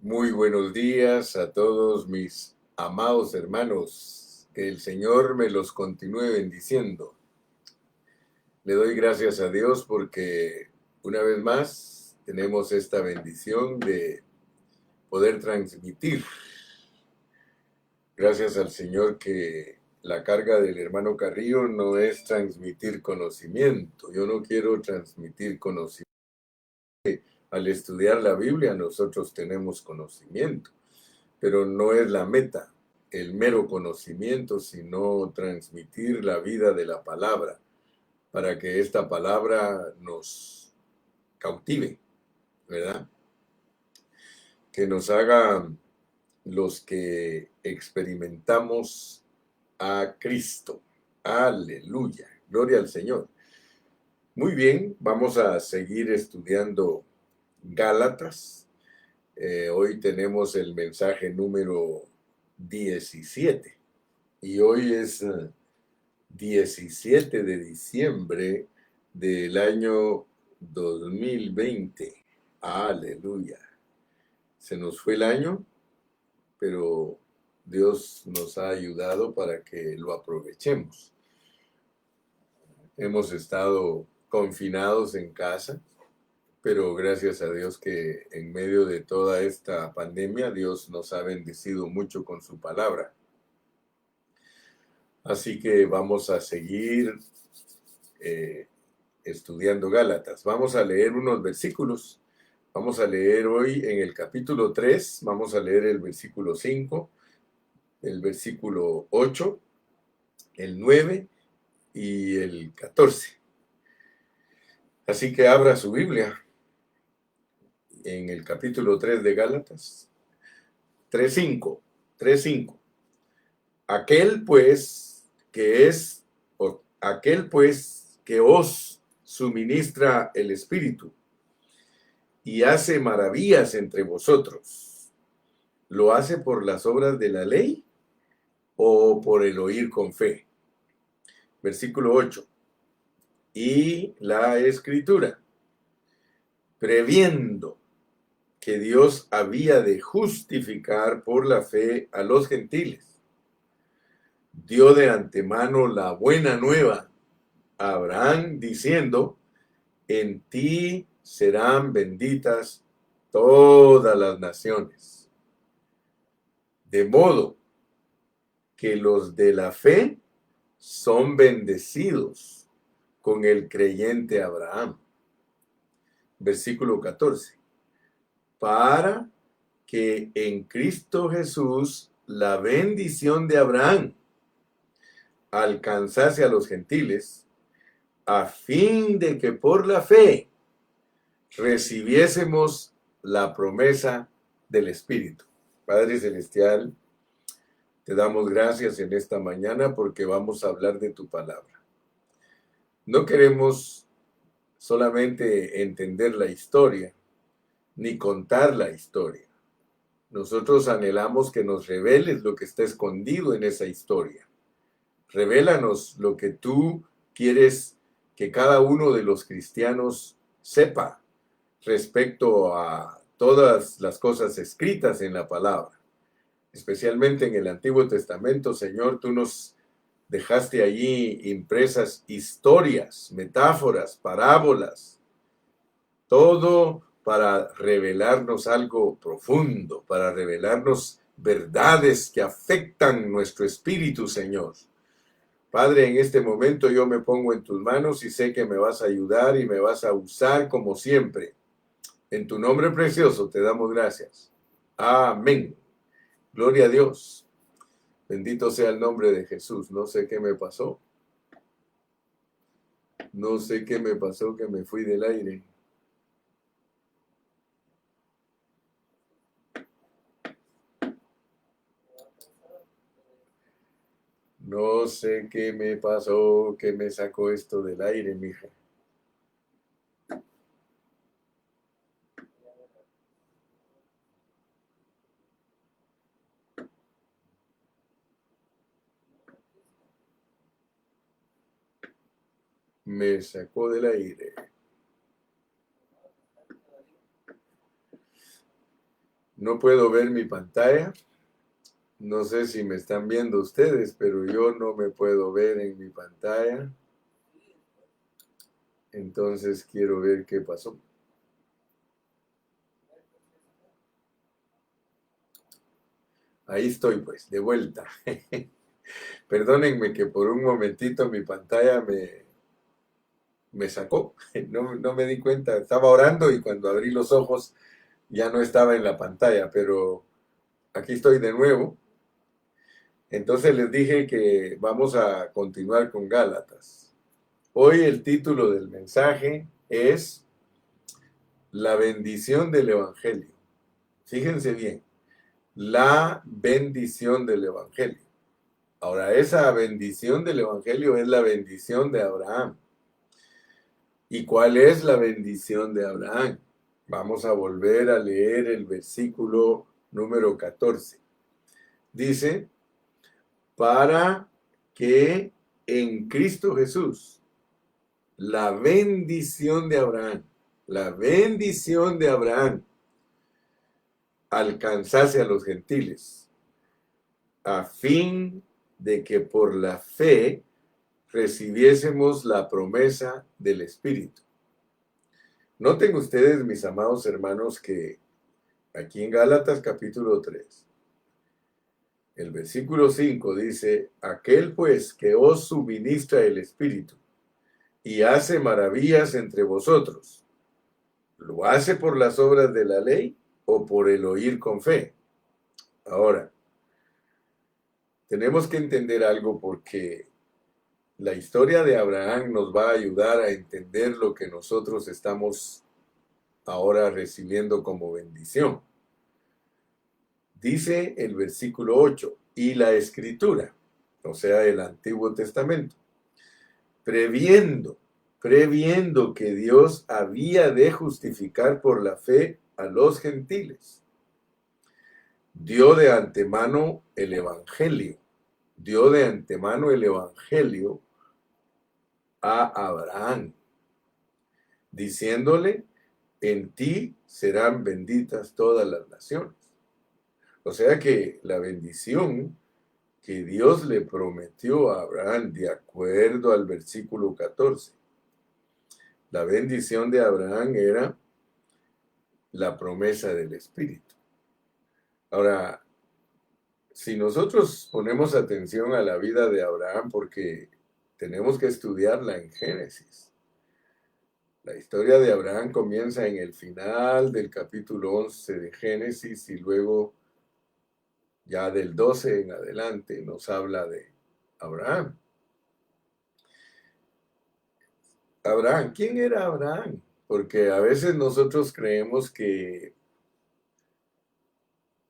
Muy buenos días a todos mis amados hermanos. Que el Señor me los continúe bendiciendo. Le doy gracias a Dios porque una vez más tenemos esta bendición de poder transmitir. Gracias al Señor que la carga del hermano Carrillo no es transmitir conocimiento. Yo no quiero transmitir conocimiento. Al estudiar la Biblia nosotros tenemos conocimiento, pero no es la meta, el mero conocimiento, sino transmitir la vida de la palabra, para que esta palabra nos cautive, ¿verdad? Que nos haga los que experimentamos a Cristo. Aleluya, gloria al Señor. Muy bien, vamos a seguir estudiando Gálatas. Hoy tenemos el mensaje número 17 y hoy es 17 de diciembre del año 2020. Aleluya. Se nos fue el año, pero Dios nos ha ayudado para que lo aprovechemos. Hemos estado confinados en casa, pero gracias a Dios que en medio de toda esta pandemia Dios nos ha bendecido mucho con su palabra. Así que vamos a seguir estudiando Gálatas. Vamos a leer unos versículos. Vamos a leer hoy en el capítulo 3, vamos a leer el versículo 5, el versículo 8, el 9 y el 14. Así que abra su Biblia en el capítulo 3 de Gálatas. 3:5. 3:5. Aquel pues que os suministra el Espíritu y hace maravillas entre vosotros, ¿lo hace por las obras de la ley o por el oír con fe? Versículo 8. Y la Escritura, previendo que Dios había de justificar por la fe a los gentiles, dio de antemano la buena nueva a Abraham, diciendo: en ti serán benditas todas las naciones. De modo que los de la fe son bendecidos con el creyente Abraham. Versículo 14. Para que en Cristo Jesús la bendición de Abraham alcanzase a los gentiles, a fin de que por la fe recibiésemos la promesa del Espíritu. Padre Celestial, te damos gracias en esta mañana porque vamos a hablar de tu palabra. No queremos solamente entender la historia, ni contar la historia. Nosotros anhelamos que nos reveles lo que está escondido en esa historia. Revélanos lo que tú quieres que cada uno de los cristianos sepa respecto a todas las cosas escritas en la palabra. Especialmente en el Antiguo Testamento, Señor, tú nos dejaste allí impresas historias, metáforas, parábolas, todo para revelarnos algo profundo, para revelarnos verdades que afectan nuestro espíritu, Señor. Padre, en este momento yo me pongo en tus manos y sé que me vas a ayudar y me vas a usar como siempre. En tu nombre precioso te damos gracias. Amén. Gloria a Dios. Bendito sea el nombre de Jesús. No sé qué me pasó. No sé qué me pasó, que me fui del aire. No sé qué me pasó, que me sacó esto del aire, mija. Me sacó del aire. No puedo ver mi pantalla. No sé si me están viendo ustedes, pero yo no me puedo ver en mi pantalla. Entonces quiero ver qué pasó. Ahí estoy pues, de vuelta. Perdónenme que por un momentito mi pantalla me sacó. No me di cuenta. Estaba orando y cuando abrí los ojos ya no estaba en la pantalla, pero aquí estoy de nuevo. Entonces les dije que vamos a continuar con Gálatas. Hoy el título del mensaje es La bendición del Evangelio. Fíjense bien, la bendición del Evangelio. Ahora, esa bendición del Evangelio es la bendición de Abraham. ¿Y cuál es la bendición de Abraham? Vamos a volver a leer el versículo número 14. Dice, para que en Cristo Jesús la bendición de Abraham alcanzase a los gentiles, a fin de que por la fe recibiésemos la promesa del Espíritu. Noten ustedes, mis amados hermanos, que aquí en Gálatas capítulo 3, el versículo 5 dice, aquel pues que os suministra el Espíritu y hace maravillas entre vosotros, ¿lo hace por las obras de la ley o por el oír con fe? Ahora, tenemos que entender algo porque la historia de Abraham nos va a ayudar a entender lo que nosotros estamos ahora recibiendo como bendición. Dice el versículo 8, y la Escritura, o sea, el Antiguo Testamento, previendo que Dios había de justificar por la fe a los gentiles, dio de antemano el Evangelio a Abraham, diciéndole, en ti serán benditas todas las naciones. O sea que la bendición que Dios le prometió a Abraham, de acuerdo al versículo 14, la bendición de Abraham era la promesa del Espíritu. Ahora, si nosotros ponemos atención a la vida de Abraham, porque tenemos que estudiarla en Génesis. La historia de Abraham comienza en el final del capítulo 11 de Génesis y luego ya del 12 en adelante nos habla de Abraham. Abraham, ¿quién era Abraham? Porque a veces nosotros creemos que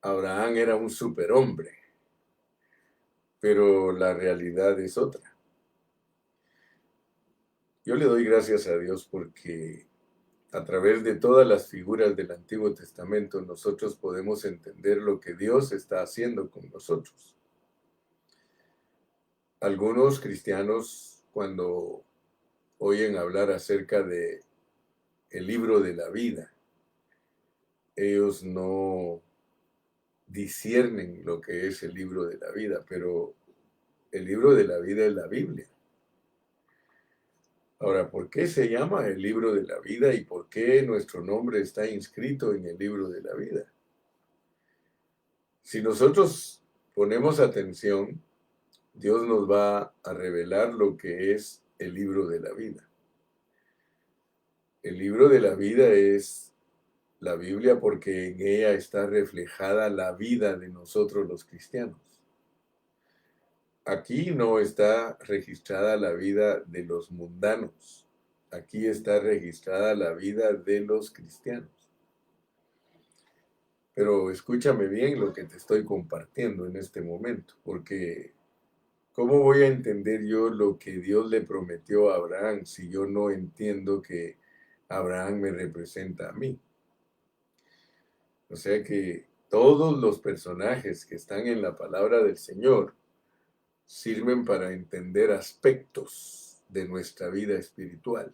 Abraham era un superhombre, pero la realidad es otra. Yo le doy gracias a Dios porque a través de todas las figuras del Antiguo Testamento nosotros podemos entender lo que Dios está haciendo con nosotros. Algunos cristianos, cuando oyen hablar acerca de el libro de la vida, ellos no disciernen lo que es el libro de la vida, pero el libro de la vida es la Biblia. Ahora, ¿por qué se llama el libro de la vida y por qué nuestro nombre está inscrito en el libro de la vida? Si nosotros ponemos atención, Dios nos va a revelar lo que es el libro de la vida. El libro de la vida es la Biblia porque en ella está reflejada la vida de nosotros los cristianos. Aquí no está registrada la vida de los mundanos. Aquí está registrada la vida de los cristianos. Pero escúchame bien lo que te estoy compartiendo en este momento, porque ¿cómo voy a entender yo lo que Dios le prometió a Abraham si yo no entiendo que Abraham me representa a mí? O sea que todos los personajes que están en la palabra del Señor sirven para entender aspectos de nuestra vida espiritual.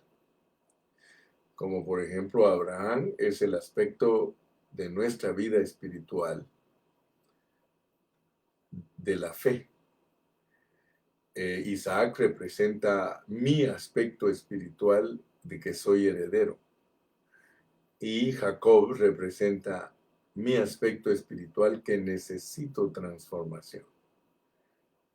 Como por ejemplo Abraham es el aspecto de nuestra vida espiritual, de la fe. Isaac representa mi aspecto espiritual de que soy heredero. Y Jacob representa mi aspecto espiritual que necesito transformación.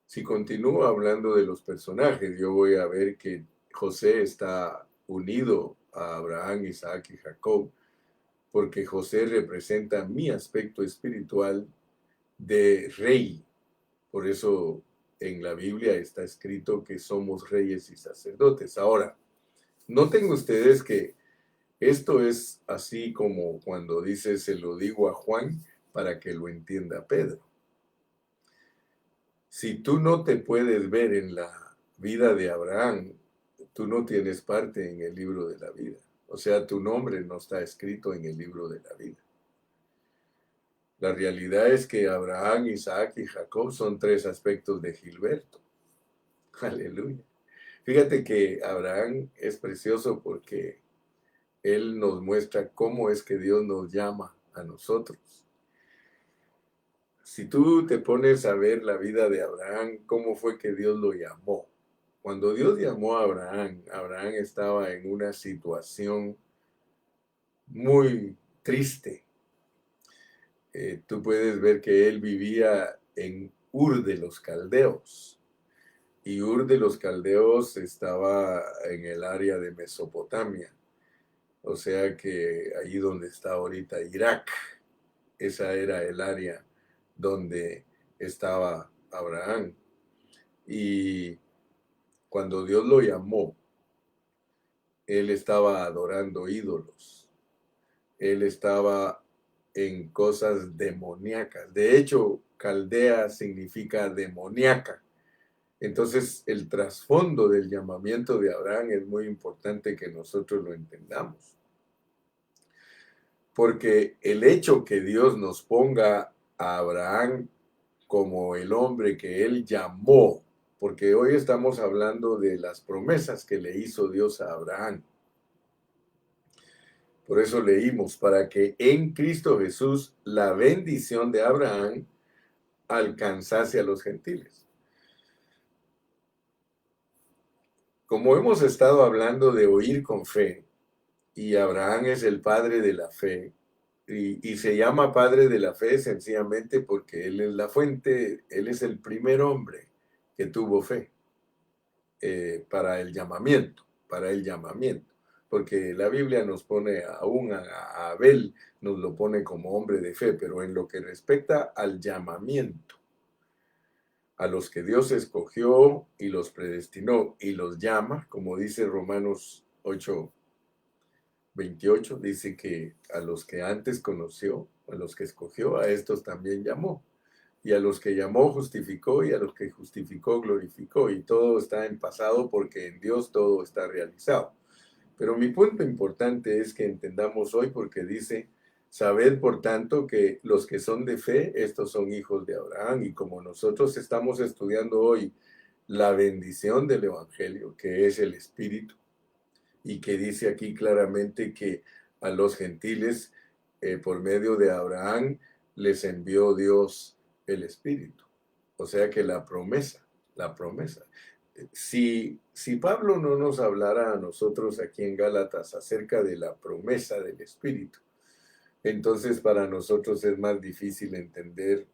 Si continúo hablando de los personajes, yo voy a ver que José está unido a Abraham, Isaac y Jacob, porque José representa mi aspecto espiritual de rey. Por eso en la Biblia está escrito que somos reyes y sacerdotes. Ahora, noten ustedes que esto es así como cuando dice, se lo digo a Juan para que lo entienda Pedro. Si tú no te puedes ver en la vida de Abraham, tú no tienes parte en el libro de la vida. O sea, tu nombre no está escrito en el libro de la vida. La realidad es que Abraham, Isaac y Jacob son tres aspectos de Gilberto. Aleluya. Fíjate que Abraham es precioso porque él nos muestra cómo es que Dios nos llama a nosotros. Si tú te pones a ver la vida de Abraham, cómo fue que Dios lo llamó. Cuando Dios llamó a Abraham, Abraham estaba en una situación muy triste. Tú puedes ver que él vivía en Ur de los Caldeos. Y Ur de los Caldeos estaba en el área de Mesopotamia. O sea que ahí donde está ahorita Irak, esa era el área donde estaba Abraham. Y cuando Dios lo llamó, él estaba adorando ídolos. Él estaba en cosas demoníacas. De hecho, Caldea significa demoníaca. Entonces, el trasfondo del llamamiento de Abraham es muy importante que nosotros lo entendamos. Porque el hecho que Dios nos ponga a Abraham como el hombre que él llamó, porque hoy estamos hablando de las promesas que le hizo Dios a Abraham. Por eso leímos, para que en Cristo Jesús la bendición de Abraham alcanzase a los gentiles. Como hemos estado hablando de oír con fe, y Abraham es el padre de la fe, y se llama padre de la fe sencillamente porque él es la fuente, él es el primer hombre que tuvo fe para el llamamiento, porque la Biblia nos pone aún a Abel, nos lo pone como hombre de fe, pero en lo que respecta al llamamiento, a los que Dios escogió y los predestinó y los llama, como dice Romanos 8:28, dice que a los que antes conoció, a los que escogió, a estos también llamó. Y a los que llamó, justificó, y a los que justificó, glorificó. Y todo está en pasado porque en Dios todo está realizado. Pero mi punto importante es que entendamos hoy porque dice, sabed por tanto que los que son de fe, estos son hijos de Abraham. Y como nosotros estamos estudiando hoy la bendición del Evangelio, que es el Espíritu, y que dice aquí claramente que a los gentiles, por medio de Abraham, les envió Dios el Espíritu. O sea que la promesa. Si Pablo no nos hablara a nosotros aquí en Gálatas acerca de la promesa del Espíritu, entonces para nosotros es más difícil entender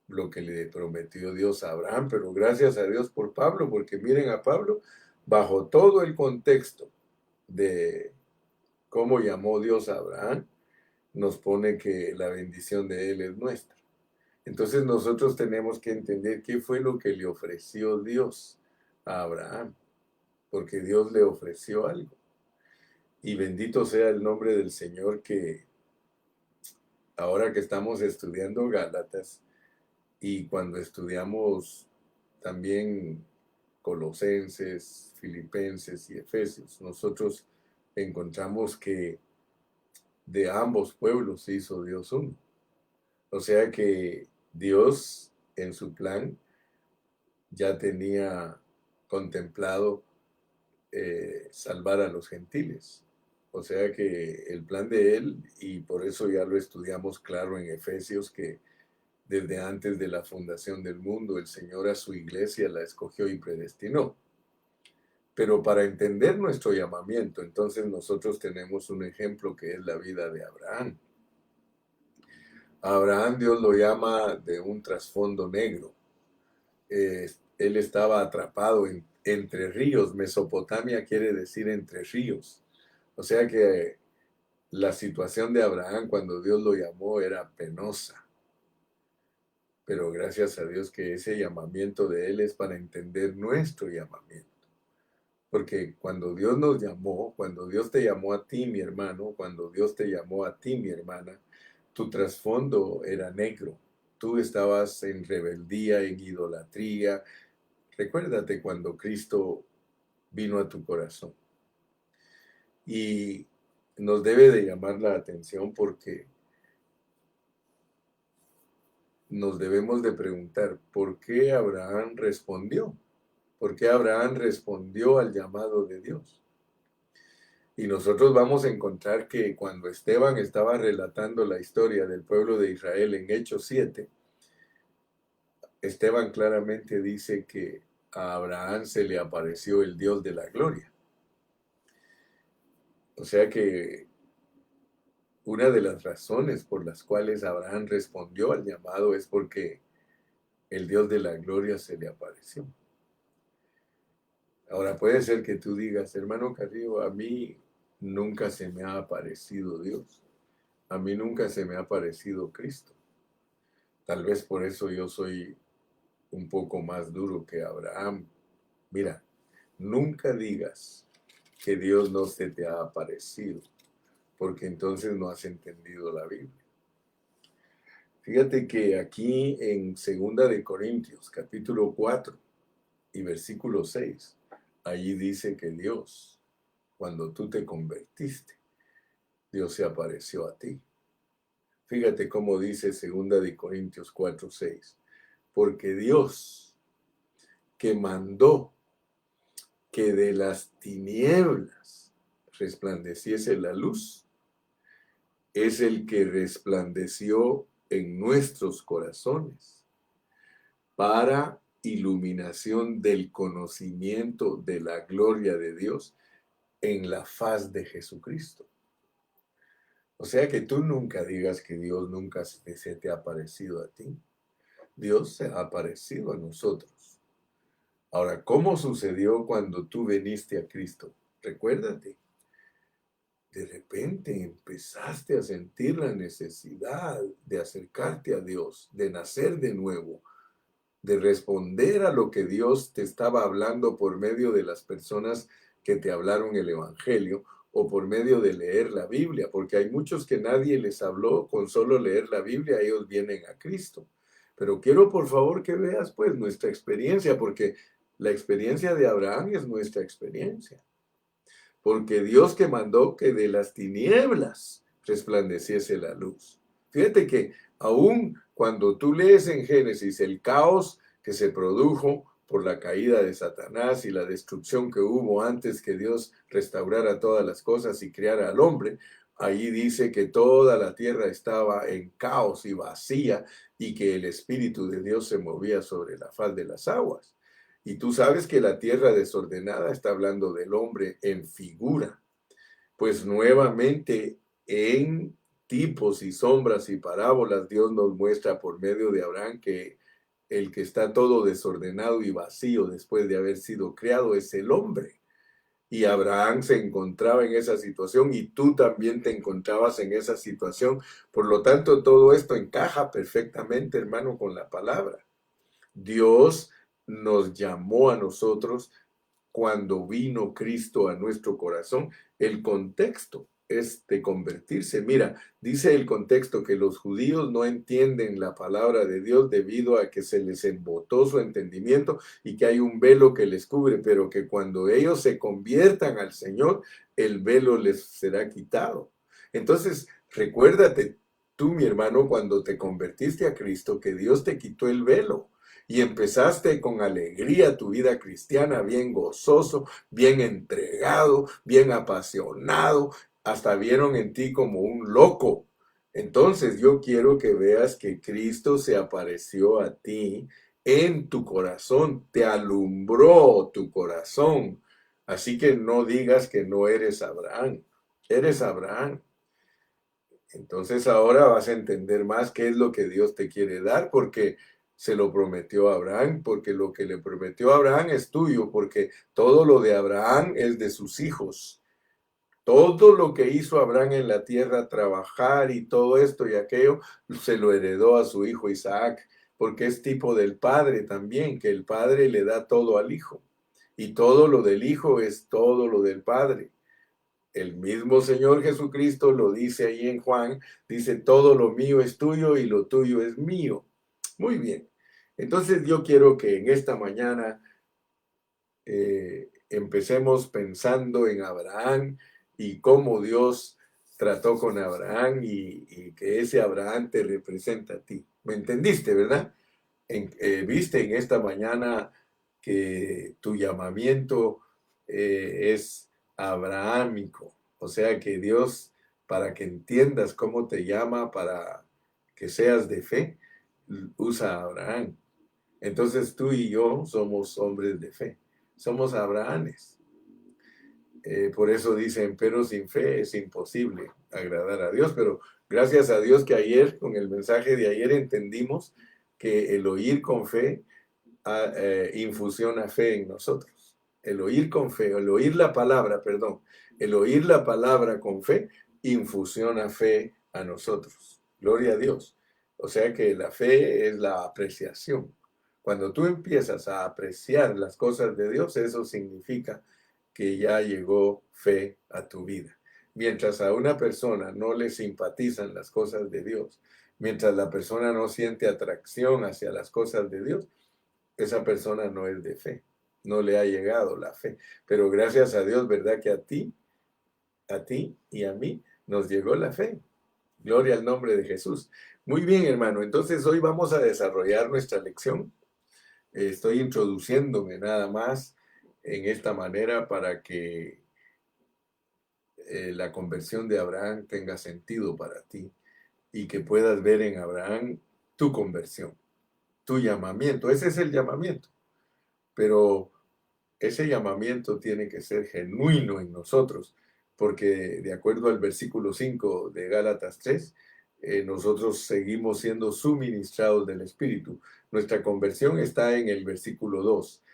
lo que le prometió Dios a Abraham, pero gracias a Dios por Pablo, porque miren a Pablo, bajo todo el contexto de cómo llamó Dios a Abraham, nos pone que la bendición de él es nuestra. Entonces nosotros tenemos que entender qué fue lo que le ofreció Dios a Abraham, porque Dios le ofreció algo. Y bendito sea el nombre del Señor que ahora que estamos estudiando Gálatas y cuando estudiamos también Colosenses, Filipenses y Efesios, nosotros encontramos que de ambos pueblos hizo Dios uno. O sea que Dios en su plan ya tenía contemplado salvar a los gentiles. O sea que el plan de Él, y por eso ya lo estudiamos claro en Efesios, que desde antes de la fundación del mundo, el Señor a su iglesia la escogió y predestinó. Pero para entender nuestro llamamiento, entonces nosotros tenemos un ejemplo que es la vida de Abraham. A Abraham Dios lo llama de un trasfondo negro. Él estaba atrapado entre ríos. Mesopotamia quiere decir entre ríos. O sea que la situación de Abraham cuando Dios lo llamó era penosa. Pero gracias a Dios que ese llamamiento de Él es para entender nuestro llamamiento. Porque cuando Dios nos llamó, cuando Dios te llamó a ti, mi hermano, cuando Dios te llamó a ti, mi hermana, tu trasfondo era negro. Tú estabas en rebeldía, en idolatría. Recuérdate cuando Cristo vino a tu corazón. Y nos debe de llamar la atención porque nos debemos de preguntar, ¿por qué Abraham respondió? ¿Por qué Abraham respondió al llamado de Dios? Y nosotros vamos a encontrar que cuando Esteban estaba relatando la historia del pueblo de Israel en Hechos 7, Esteban claramente dice que a Abraham se le apareció el Dios de la gloria. O sea que una de las razones por las cuales Abraham respondió al llamado es porque el Dios de la gloria se le apareció. Ahora puede ser que tú digas, hermano Carrillo, a mí nunca se me ha aparecido Dios. A mí nunca se me ha aparecido Cristo. Tal vez por eso yo soy un poco más duro que Abraham. Mira, nunca digas que Dios no se te ha aparecido, porque entonces no has entendido la Biblia. Fíjate que aquí en 2 de Corintios, capítulo 4 y versículo 6, allí dice que Dios, cuando tú te convertiste, Dios se apareció a ti. Fíjate cómo dice 2 de Corintios 4, 6. Porque Dios, que mandó que de las tinieblas resplandeciese la luz, es el que resplandeció en nuestros corazones para iluminación del conocimiento de la gloria de Dios en la faz de Jesucristo. O sea que tú nunca digas que Dios nunca se te ha aparecido a ti. Dios se ha aparecido a nosotros. Ahora, ¿cómo sucedió cuando tú viniste a Cristo? Recuérdate, de repente empezaste a sentir la necesidad de acercarte a Dios, de nacer de nuevo, de responder a lo que Dios te estaba hablando por medio de las personas que te hablaron el Evangelio o por medio de leer la Biblia, porque hay muchos que nadie les habló, con solo leer la Biblia ellos vienen a Cristo. Pero quiero por favor que veas pues nuestra experiencia, porque la experiencia de Abraham es nuestra experiencia. Porque Dios que mandó que de las tinieblas resplandeciese la luz. Fíjate que aún cuando tú lees en Génesis el caos que se produjo por la caída de Satanás y la destrucción que hubo antes que Dios restaurara todas las cosas y creara al hombre, ahí dice que toda la tierra estaba en caos y vacía y que el Espíritu de Dios se movía sobre la faz de las aguas. Y tú sabes que la tierra desordenada está hablando del hombre en figura. Pues nuevamente en tipos y sombras y parábolas Dios nos muestra por medio de Abraham que el que está todo desordenado y vacío después de haber sido creado es el hombre. Y Abraham se encontraba en esa situación y tú también te encontrabas en esa situación. Por lo tanto, todo esto encaja perfectamente, hermano, con la palabra. Dios nos llamó a nosotros cuando vino Cristo a nuestro corazón. El contexto es de convertirse. Mira, dice el contexto que los judíos no entienden la palabra de Dios debido a que se les embotó su entendimiento y que hay un velo que les cubre, pero que cuando ellos se conviertan al Señor, el velo les será quitado. Entonces, recuérdate tú, mi hermano, cuando te convertiste a Cristo, que Dios te quitó el velo. Y empezaste con alegría tu vida cristiana, bien gozoso, bien entregado, bien apasionado, hasta vieron en ti como un loco. Entonces yo quiero que veas que Cristo se apareció a ti en tu corazón, te alumbró tu corazón. Así que no digas que no eres Abraham, eres Abraham. Entonces ahora vas a entender más qué es lo que Dios te quiere dar, porque se lo prometió a Abraham, porque lo que le prometió a Abraham es tuyo, porque todo lo de Abraham es de sus hijos. Todo lo que hizo Abraham en la tierra, trabajar y todo esto y aquello, se lo heredó a su hijo Isaac, porque es tipo del padre también, que el padre le da todo al hijo. Y todo lo del hijo es todo lo del padre. El mismo Señor Jesucristo lo dice ahí en Juan, dice, todo lo mío es tuyo y lo tuyo es mío. Muy bien. Entonces yo quiero que en esta mañana empecemos pensando en Abraham y cómo Dios trató con Abraham y que ese Abraham te representa a ti. ¿Me entendiste, verdad? Viste en esta mañana que tu llamamiento es abrahámico, o sea que Dios, para que entiendas cómo te llama, para que seas de fe, usa a Abraham. Entonces tú y yo somos hombres de fe, somos Abrahames. Por eso dicen, pero sin fe es imposible agradar a Dios, pero gracias a Dios que ayer, con el mensaje de ayer, entendimos que el oír con fe infusiona fe en nosotros. El oír con fe, el oír la palabra, perdón, el oír la palabra con fe infusiona fe a nosotros. Gloria a Dios. O sea que la fe es la apreciación. Cuando tú empiezas a apreciar las cosas de Dios, eso significa que ya llegó fe a tu vida. Mientras a una persona no le simpatizan las cosas de Dios, mientras la persona no siente atracción hacia las cosas de Dios, esa persona no es de fe, no le ha llegado la fe. Pero gracias a Dios, ¿verdad? Que a ti y a mí nos llegó la fe. Gloria al nombre de Jesús. Muy bien, hermano. Entonces hoy vamos a desarrollar nuestra lección. Estoy introduciéndome nada más en esta manera para que la conversión de Abraham tenga sentido para ti y que puedas ver en Abraham tu conversión, tu llamamiento. Ese es el llamamiento. Pero ese llamamiento tiene que ser genuino en nosotros, porque de acuerdo al versículo 5 de Gálatas 3, nosotros seguimos siendo suministrados del Espíritu. Nuestra conversión está en el versículo 2.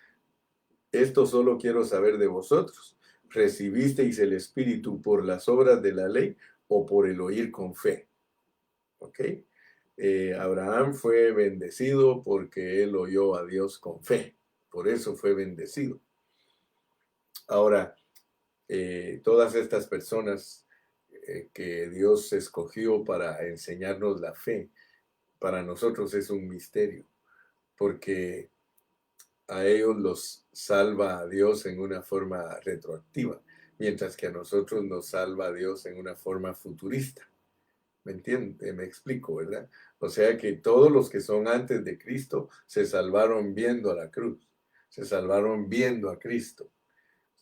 Esto solo quiero saber de vosotros. ¿Recibisteis el Espíritu por las obras de la ley o por el oír con fe? ¿Ok? Abraham fue bendecido porque él oyó a Dios con fe. Por eso fue bendecido. Ahora, todas estas personas que Dios escogió para enseñarnos la fe, para nosotros es un misterio, porque a ellos los salva a Dios en una forma retroactiva, mientras que a nosotros nos salva a Dios en una forma futurista. ¿Me entiendes? Me explico, ¿verdad? O sea que todos los que son antes de Cristo se salvaron viendo a la cruz, se salvaron viendo a Cristo.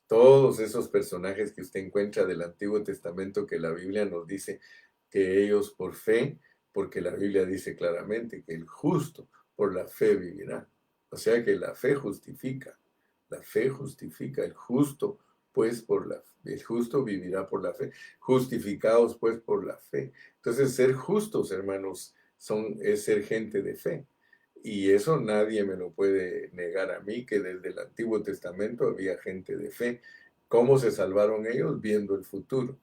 Todos esos personajes que usted encuentra del Antiguo Testamento que la Biblia nos dice que ellos por fe, porque la Biblia dice claramente que el justo por la fe vivirá. O sea que la fe justifica, el justo pues el justo vivirá por la fe, justificados pues por la fe. Entonces ser justos, hermanos, es ser gente de fe. Y eso nadie me lo puede negar a mí, que desde el Antiguo Testamento había gente de fe. ¿Cómo se salvaron ellos? Viendo el futuro.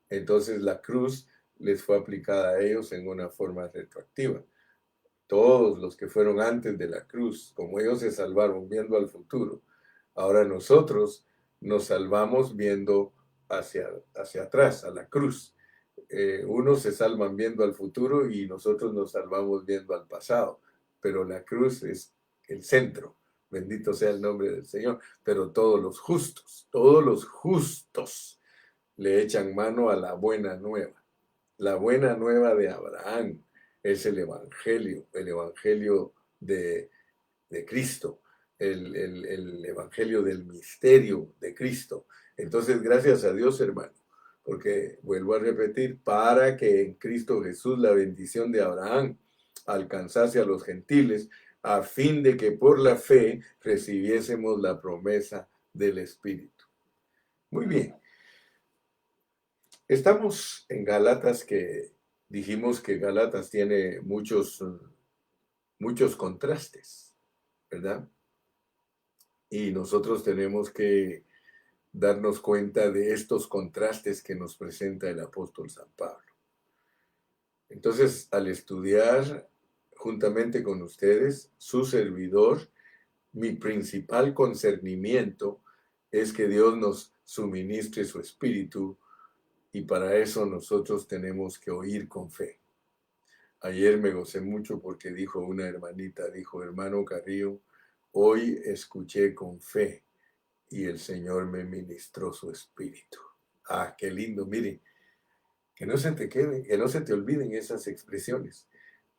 Entonces la cruz les fue aplicada a ellos en una forma retroactiva. Todos los que fueron antes de la cruz, como ellos se salvaron viendo al futuro, ahora nosotros nos salvamos viendo hacia atrás, a la cruz. Unos se salvan viendo al futuro y nosotros nos salvamos viendo al pasado, pero la cruz es el centro. Bendito sea el nombre del Señor. Pero todos los justos le echan mano a la buena nueva. La buena nueva de Abraham es el evangelio de Cristo, el evangelio del misterio de Cristo. Entonces, gracias a Dios, hermano, porque vuelvo a repetir, para que en Cristo Jesús la bendición de Abraham alcanzase a los gentiles, a fin de que por la fe recibiésemos la promesa del Espíritu. Muy bien. Estamos en Gálatas, que dijimos que Gálatas tiene muchos contrastes, ¿verdad? Y nosotros tenemos que darnos cuenta de estos contrastes que nos presenta el apóstol San Pablo. Entonces, al estudiar juntamente con ustedes, su servidor, mi principal concernimiento es que Dios nos suministre su espíritu, y para eso nosotros tenemos que oír con fe. Ayer me gocé mucho porque dijo una hermanita, dijo: hermano Carrillo, hoy escuché con fe y el Señor me ministró su espíritu. Ah, qué lindo. Miren, que no se te queden, que no se te olviden esas expresiones.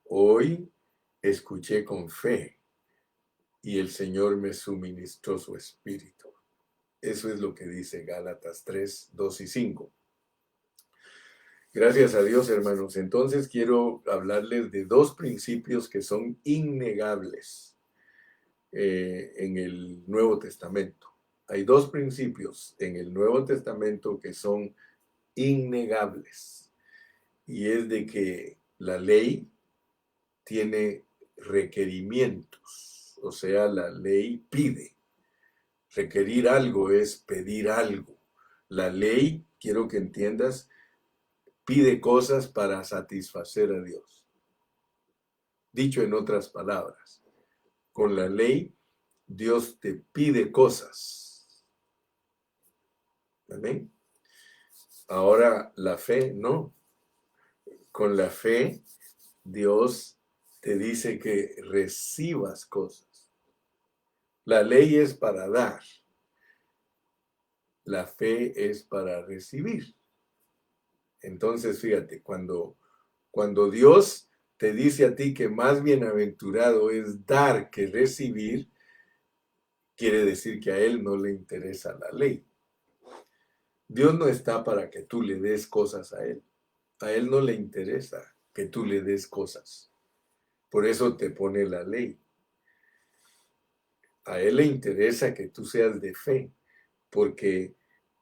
Hoy escuché con fe y el Señor me suministró su espíritu. Eso es lo que dice Gálatas 3, 2 y 5. Gracias a Dios, hermanos. Entonces quiero hablarles de dos principios que son innegables en el Nuevo Testamento. Hay dos principios en el Nuevo Testamento que son innegables, y es de que la ley tiene requerimientos, o sea, la ley pide. Requerir algo es pedir algo. La ley, quiero que entiendas, pide cosas para satisfacer a Dios. Dicho en otras palabras, con la ley, Dios te pide cosas. ¿Amén? Ahora, la fe, no. Con la fe, Dios te dice que recibas cosas. La ley es para dar. La fe es para recibir. Entonces, fíjate, cuando Dios te dice a ti que más bienaventurado es dar que recibir, quiere decir que a Él no le interesa la ley. Dios no está para que tú le des cosas a Él. A Él no le interesa que tú le des cosas. Por eso te pone la ley. A Él le interesa que tú seas de fe, porque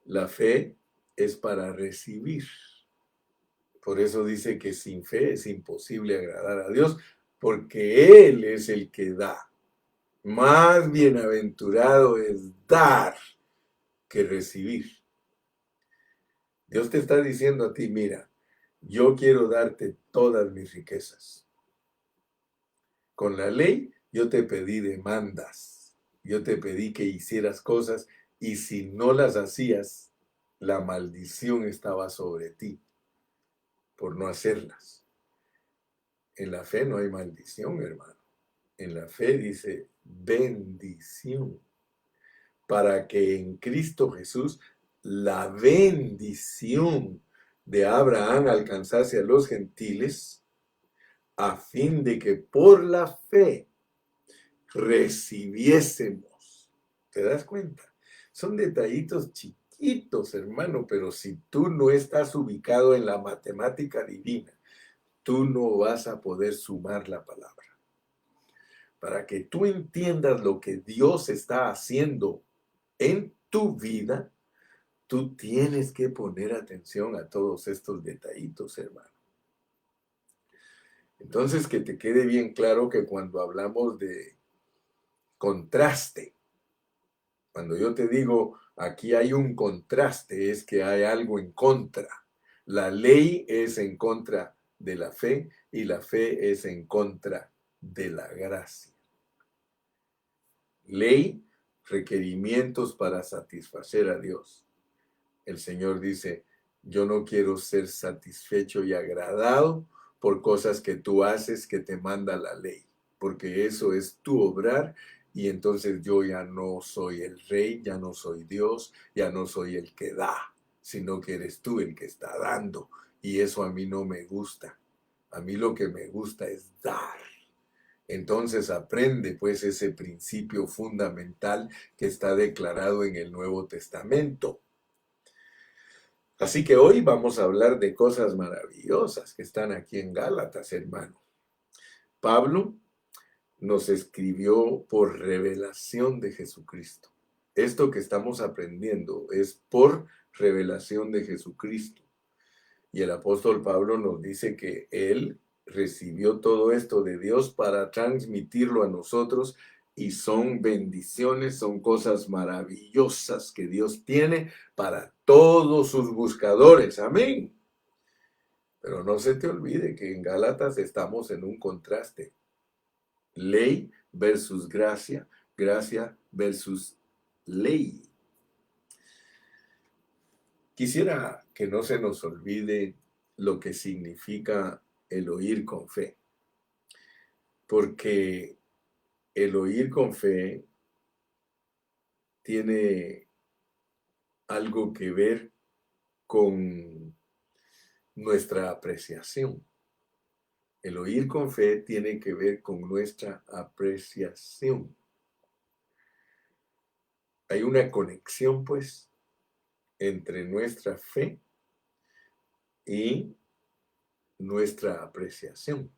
la fe es para recibir. Por eso dice que sin fe es imposible agradar a Dios, porque Él es el que da. Más bienaventurado es dar que recibir. Dios te está diciendo a ti: mira, yo quiero darte todas mis riquezas. Con la ley yo te pedí demandas, yo te pedí que hicieras cosas, y si no las hacías, la maldición estaba sobre ti por no hacerlas. En la fe no hay maldición, hermano. En la fe dice bendición, para que en Cristo Jesús la bendición de Abraham alcanzase a los gentiles, a fin de que por la fe recibiésemos. ¿Te das cuenta? Son detallitos chiquitos, hermano, pero si tú no estás ubicado en la matemática divina, tú no vas a poder sumar la palabra. Para que tú entiendas lo que Dios está haciendo en tu vida, tú tienes que poner atención a todos estos detallitos, hermano. Entonces, que te quede bien claro que cuando hablamos de contraste, cuando yo te digo aquí hay un contraste, es que hay algo en contra. La ley es en contra de la fe y la fe es en contra de la gracia. Ley, requerimientos para satisfacer a Dios. El Señor dice: yo no quiero ser satisfecho y agradado por cosas que tú haces que te manda la ley, porque eso es tu obrar, y entonces yo ya no soy el rey, ya no soy Dios, ya no soy el que da, sino que eres tú el que está dando, y eso a mí no me gusta. A mí lo que me gusta es dar. Entonces aprende pues ese principio fundamental que está declarado en el Nuevo Testamento. Así que hoy vamos a hablar de cosas maravillosas que están aquí en Gálatas, hermano. Pablo nos escribió por revelación de Jesucristo. Esto que estamos aprendiendo es por revelación de Jesucristo. Y el apóstol Pablo nos dice que él recibió todo esto de Dios para transmitirlo a nosotros y son bendiciones, son cosas maravillosas que Dios tiene para todos sus buscadores. Amén. Pero no se te olvide que en Gálatas estamos en un contraste. Ley versus gracia, gracia versus ley. Quisiera que no se nos olvide lo que significa el oír con fe, porque el oír con fe tiene algo que ver con nuestra apreciación. El oír con fe tiene que ver con nuestra apreciación. Hay una conexión, pues, entre nuestra fe y nuestra apreciación.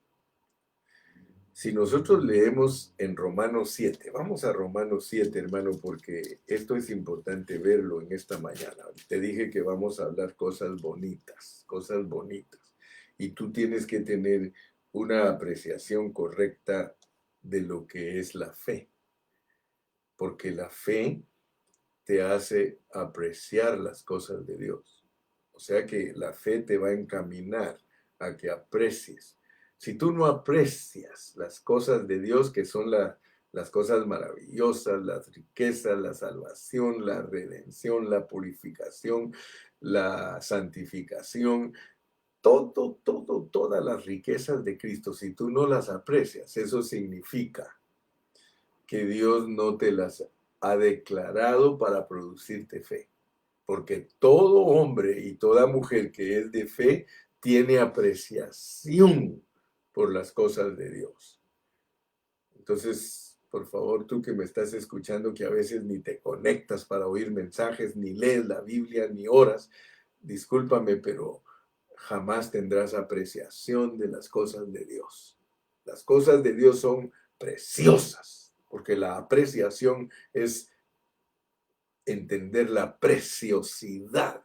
Si nosotros leemos en Romanos 7, vamos a Romanos 7, hermano, porque esto es importante verlo en esta mañana. Te dije que vamos a hablar cosas bonitas, cosas bonitas. Y tú tienes que tener una apreciación correcta de lo que es la fe, porque la fe te hace apreciar las cosas de Dios. O sea que la fe te va a encaminar a que aprecies. Si tú no aprecias las cosas de Dios, que son las cosas maravillosas, las riquezas, la salvación, la redención, la purificación, la santificación, todas las riquezas de Cristo, si tú no las aprecias, eso significa que Dios no te las ha declarado para producirte fe. Porque todo hombre y toda mujer que es de fe tiene apreciación por las cosas de Dios. Entonces, por favor, tú que me estás escuchando, que a veces ni te conectas para oír mensajes, ni lees la Biblia, ni oras, discúlpame, pero jamás tendrás apreciación de las cosas de Dios. Las cosas de Dios son preciosas, porque la apreciación es entender la preciosidad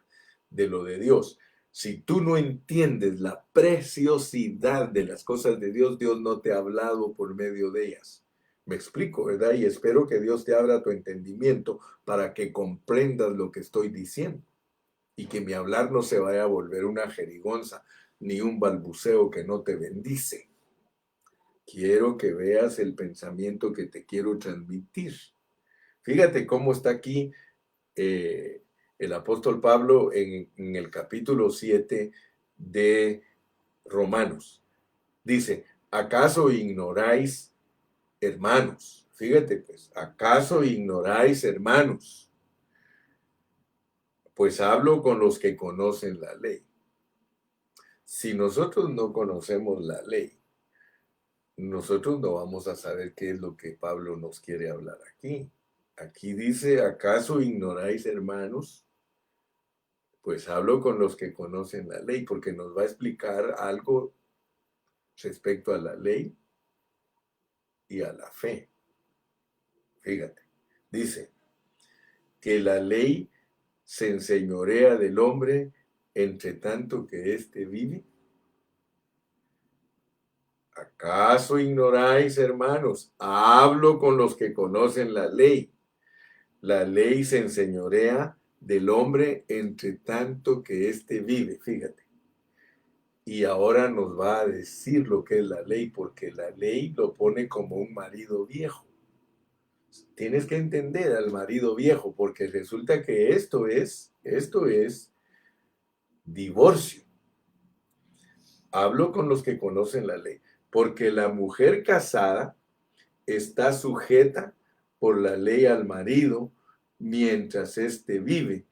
de lo de Dios. Si tú no entiendes la preciosidad de las cosas de Dios, Dios no te ha hablado por medio de ellas. Me explico, ¿verdad? Y espero que Dios te abra tu entendimiento para que comprendas lo que estoy diciendo y que mi hablar no se vaya a volver una jerigonza ni un balbuceo que no te bendice. Quiero que veas el pensamiento que te quiero transmitir. Fíjate cómo está aquí el apóstol Pablo en el capítulo 7 de Romanos. Dice, ¿acaso ignoráis, hermanos? Fíjate pues, ¿acaso ignoráis, hermanos? Pues hablo con los que conocen la ley. Si nosotros no conocemos la ley, nosotros no vamos a saber qué es lo que Pablo nos quiere hablar aquí. Aquí dice, ¿acaso ignoráis, hermanos? Pues hablo con los que conocen la ley, porque nos va a explicar algo respecto a la ley y a la fe. Fíjate, dice que la ley se enseñorea del hombre entre tanto que éste vive. ¿Acaso ignoráis, hermanos? Hablo con los que conocen la ley. La ley se enseñorea del hombre entre tanto que éste vive. Fíjate. Y ahora nos va a decir lo que es la ley, porque la ley lo pone como un marido viejo. Tienes que entender al marido viejo, porque resulta que esto es divorcio. Hablo con los que conocen la ley, porque la mujer casada está sujeta por la ley al marido mientras éste vive.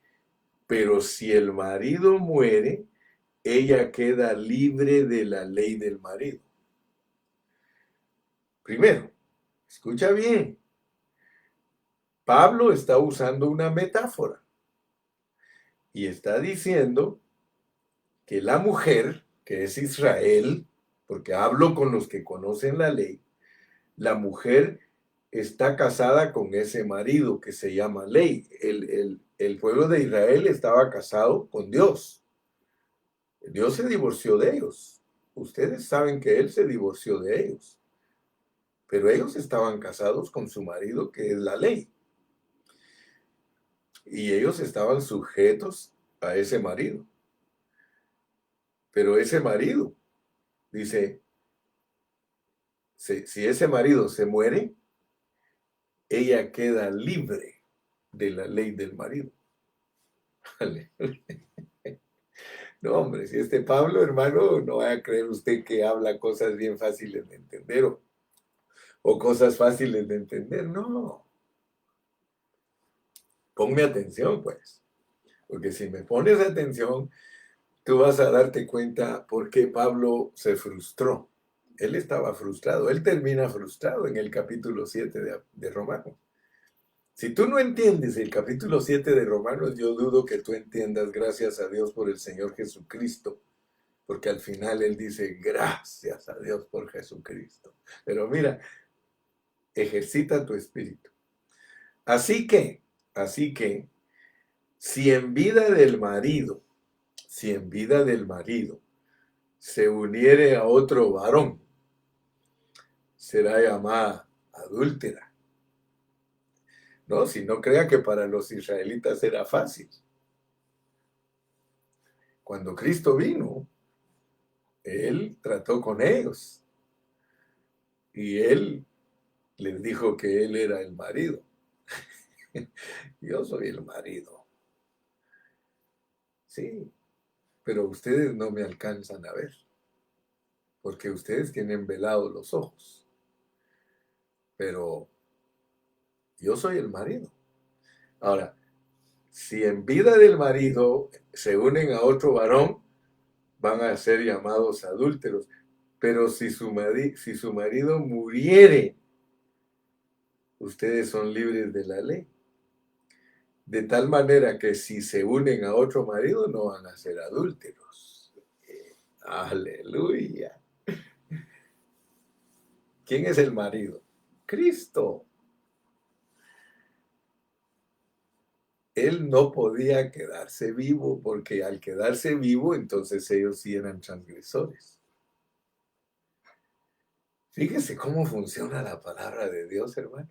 Pero si el marido muere, ella queda libre de la ley del marido. Primero, escucha bien, Pablo está usando una metáfora Y está diciendo que la mujer, que es Israel, porque hablo con los que conocen la ley, la mujer está casada con ese marido que se llama ley. El pueblo de Israel estaba casado con Dios. Dios se divorció de ellos. Ustedes saben que Él se divorció de ellos. Pero ellos estaban casados con su marido, que es la ley. Y ellos estaban sujetos a ese marido. Pero ese marido, dice, si ese marido se muere, ella queda libre de la ley del marido. No, hombre, si este Pablo, hermano, no vaya a creer usted que habla cosas bien fáciles de entender o cosas fáciles de entender. No. Ponme atención, pues. Porque si me pones atención, tú vas a darte cuenta por qué Pablo se frustró. Él estaba frustrado. Él termina frustrado en el capítulo 7 de Romanos. Si tú no entiendes el capítulo 7 de Romanos, yo dudo que tú entiendas, gracias a Dios por el Señor Jesucristo. Porque al final Él dice, gracias a Dios por Jesucristo. Pero mira, ejercita tu espíritu. Así que, si en vida del marido, se uniere a otro varón, será llamada adúltera. No, si no crea que para los israelitas era fácil. Cuando Cristo vino, Él trató con ellos. Y Él les dijo que Él era el marido. Yo soy el marido. Sí, pero ustedes no me alcanzan a ver, porque ustedes tienen velados los ojos. Pero yo soy el marido. Ahora, si en vida del marido se unen a otro varón, van a ser llamados adúlteros. Pero si su marido muriere, ustedes son libres de la ley. De tal manera que si se unen a otro marido, no van a ser adúlteros. Aleluya. ¿Quién es el marido? Cristo. Él no podía quedarse vivo porque al quedarse vivo, entonces ellos sí eran transgresores. Fíjese cómo funciona la palabra de Dios, hermano.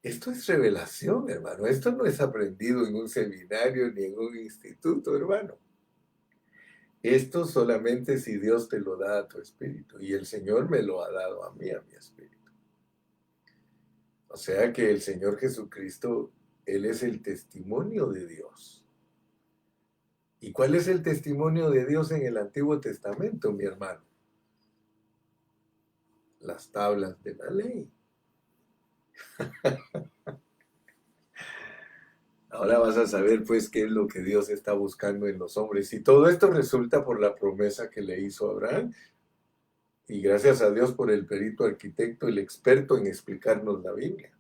Esto es revelación, hermano. Esto no es aprendido en un seminario ni en un instituto, hermano. Esto solamente si Dios te lo da a tu espíritu. Y el Señor me lo ha dado a mí, a mi espíritu. O sea que el Señor Jesucristo, Él es el testimonio de Dios. ¿Y cuál es el testimonio de Dios en el Antiguo Testamento, mi hermano? Las tablas de la ley. Ahora vas a saber pues qué es lo que Dios está buscando en los hombres. Y todo esto resulta por la promesa que le hizo a Abraham. Y gracias a Dios por el perito arquitecto, el experto en explicarnos la Biblia.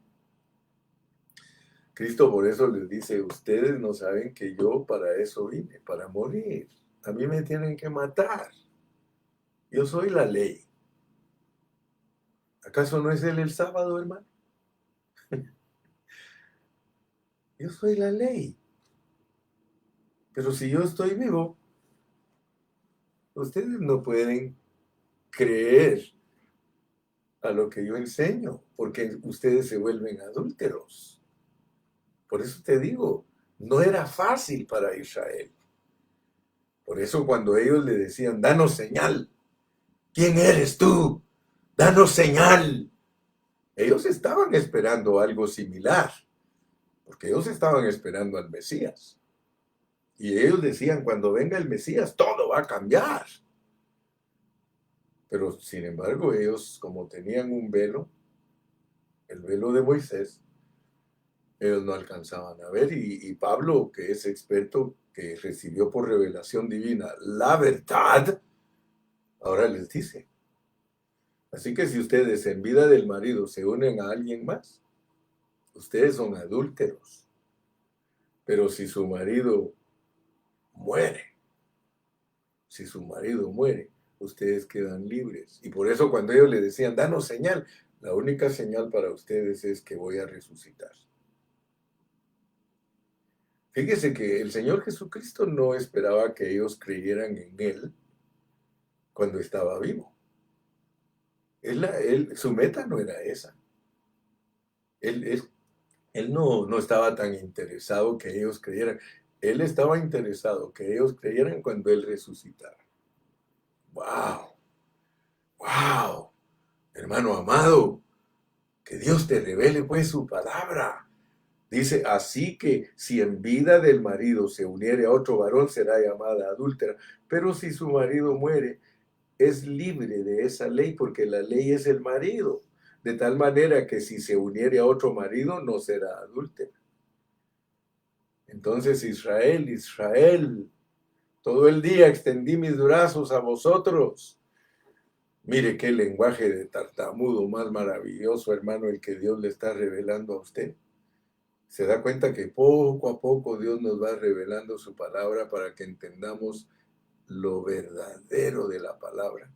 Cristo por eso les dice, ustedes no saben que yo para eso vine, para morir. A mí me tienen que matar. Yo soy la ley. ¿Acaso no es Él el sábado, hermano? Yo soy la ley. Pero si yo estoy vivo, ustedes no pueden creer a lo que yo enseño, porque ustedes se vuelven adúlteros. Por eso te digo, no era fácil para Israel. Por eso cuando ellos le decían, danos señal, ¿quién eres tú? Danos señal. Ellos estaban esperando algo similar, porque ellos estaban esperando al Mesías. Y ellos decían, cuando venga el Mesías, todo va a cambiar. Pero sin embargo, ellos, como tenían un velo, el velo de Moisés, ellos no alcanzaban a ver. Y Pablo, que es experto, que recibió por revelación divina la verdad, ahora les dice. Así que si ustedes en vida del marido se unen a alguien más, ustedes son adúlteros. Pero si su marido muere, si su marido muere, ustedes quedan libres. Y por eso cuando ellos le decían, danos señal, la única señal para ustedes es que voy a resucitar. Fíjese que el Señor Jesucristo no esperaba que ellos creyeran en Él cuando estaba vivo. Su meta no era esa. Él no estaba tan interesado que ellos creyeran. Él estaba interesado que ellos creyeran cuando Él resucitara. ¡Wow! ¡Wow! Hermano amado, que Dios te revele pues su palabra. Dice, así que si en vida del marido se uniere a otro varón, será llamada adúltera. Pero si su marido muere, es libre de esa ley, porque la ley es el marido. De tal manera que si se uniere a otro marido, no será adúltera. Entonces, Israel, todo el día extendí mis brazos a vosotros. Mire qué lenguaje de tartamudo más maravilloso, hermano, el que Dios le está revelando a usted. Se da cuenta que poco a poco Dios nos va revelando su palabra para que entendamos lo verdadero de la palabra.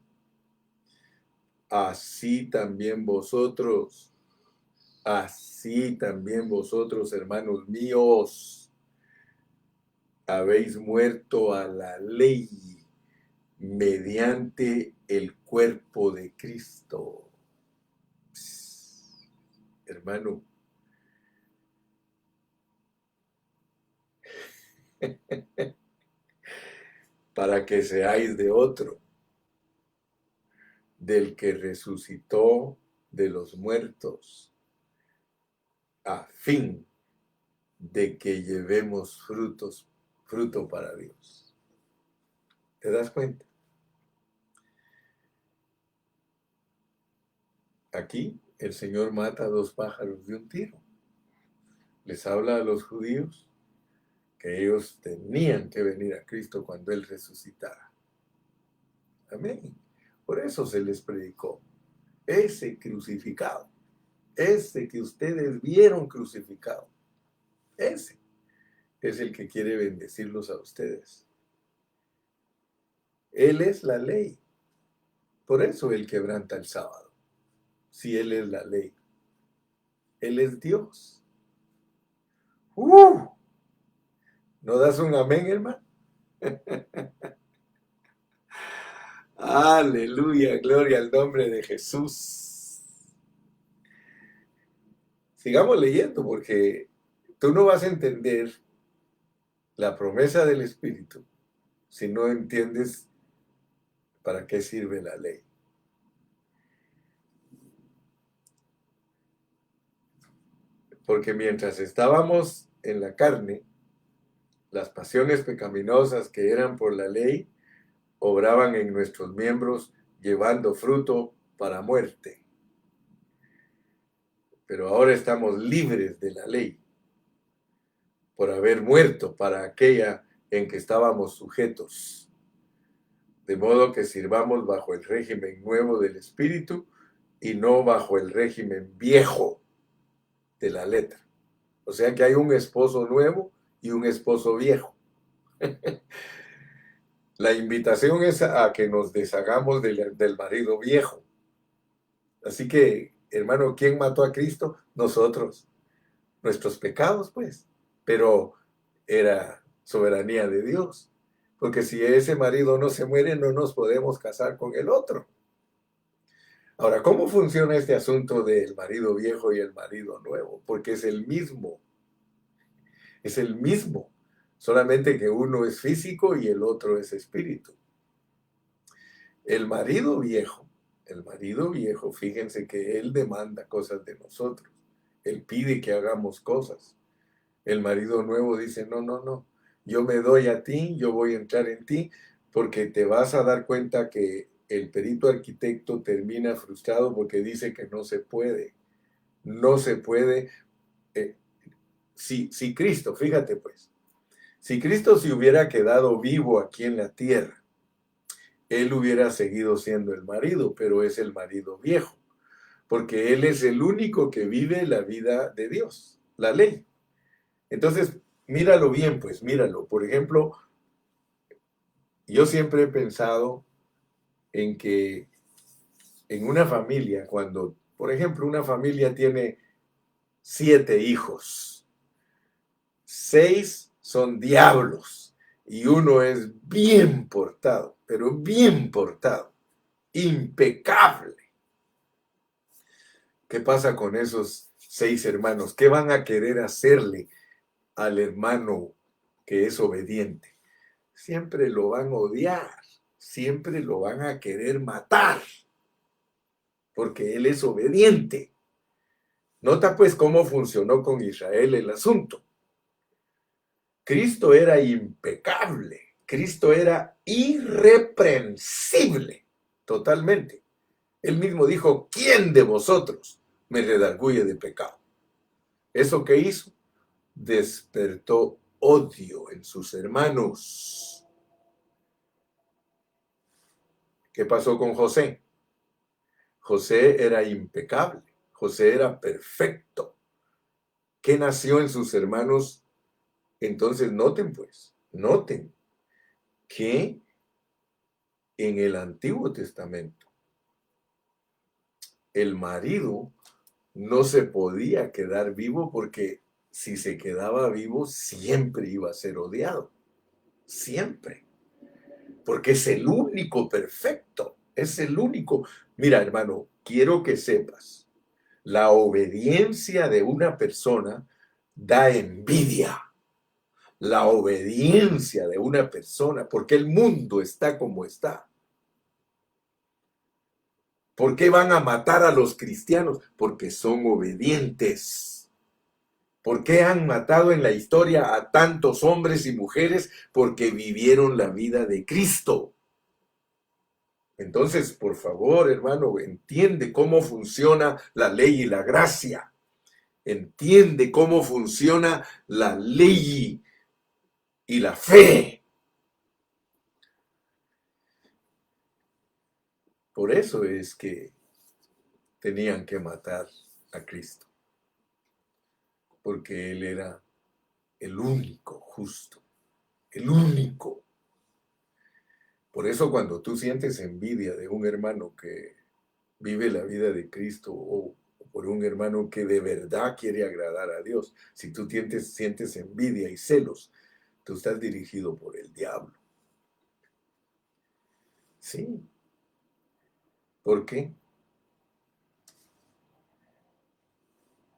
Así también vosotros, hermanos míos, habéis muerto a la ley mediante el cuerpo de Cristo. Hermano, para que seáis de otro, del que resucitó de los muertos, a fin de que llevemos fruto para Dios. ¿Te das cuenta? Aquí el Señor mata a 2 pájaros de un tiro. Les habla a los judíos que ellos tenían que venir a Cristo cuando Él resucitara. Amén. Por eso se les predicó. Ese crucificado, ese que ustedes vieron crucificado, ese es el que quiere bendecirlos a ustedes. Él es la ley. Por eso Él quebranta el sábado. Si Él es la ley. Él es Dios. ¿No das un amén, hermano? Aleluya, gloria al nombre de Jesús. Sigamos leyendo porque tú no vas a entender la promesa del Espíritu si no entiendes para qué sirve la ley. Porque mientras estábamos en la carne, las pasiones pecaminosas que eran por la ley obraban en nuestros miembros llevando fruto para muerte. Pero ahora estamos libres de la ley por haber muerto para aquella en que estábamos sujetos. De modo que sirvamos bajo el régimen nuevo del Espíritu y no bajo el régimen viejo de la letra. O sea que hay un esposo nuevo y un esposo viejo. La invitación es a que nos deshagamos del marido viejo. Así que, hermano, ¿quién mató a Cristo? Nosotros. Nuestros pecados, pues. Pero era soberanía de Dios. Porque si ese marido no se muere, no nos podemos casar con el otro. Ahora, ¿cómo funciona este asunto del marido viejo y el marido nuevo? Porque es el mismo. Es el mismo. Solamente que uno es físico y el otro es espíritu. El marido viejo, fíjense que él demanda cosas de nosotros. Él pide que hagamos cosas. El marido nuevo dice, no, yo me doy a ti, yo voy a entrar en ti, porque te vas a dar cuenta que el perito arquitecto termina frustrado porque dice que no se puede. No se puede. Si Cristo, fíjate pues, si Cristo se hubiera quedado vivo aquí en la tierra, él hubiera seguido siendo el marido, pero es el marido viejo, porque él es el único que vive la vida de Dios, la ley. Entonces, míralo bien, pues míralo. Por ejemplo, yo siempre he pensado en que en una familia, cuando, por ejemplo, una familia tiene 7 hijos, 6 son diablos y uno es bien portado, pero bien portado, impecable. ¿Qué pasa con esos 6 hermanos? ¿Qué van a querer hacerle al hermano que es obediente? Siempre lo van a odiar, siempre lo van a querer matar, porque él es obediente. Nota pues cómo funcionó con Israel el asunto. Cristo era impecable, Cristo era irreprensible, totalmente. Él mismo dijo, ¿quién de vosotros me redarguye de pecado? ¿Eso qué hizo? Despertó odio en sus hermanos. ¿Qué pasó con José? José era impecable, José era perfecto. ¿Qué nació en sus hermanos? Entonces noten pues, noten que en el Antiguo Testamento el marido no se podía quedar vivo porque si se quedaba vivo siempre iba a ser odiado, siempre, porque es el único perfecto, es el único. Mira, hermano, quiero que sepas, la obediencia de una persona da envidia. La obediencia de una persona, porque el mundo está como está. ¿Por qué van a matar a los cristianos? Porque son obedientes. ¿Por qué han matado en la historia a tantos hombres y mujeres? Porque vivieron la vida de Cristo. Entonces, por favor, hermano, entiende cómo funciona la ley y la gracia. Entiende cómo funciona la ley y la fe. Por eso es que tenían que matar a Cristo, porque Él era el único justo, el único. Por eso cuando tú sientes envidia de un hermano que vive la vida de Cristo o por un hermano que de verdad quiere agradar a Dios, si tú sientes envidia y celos, tú estás dirigido por el diablo. Sí. ¿Por qué?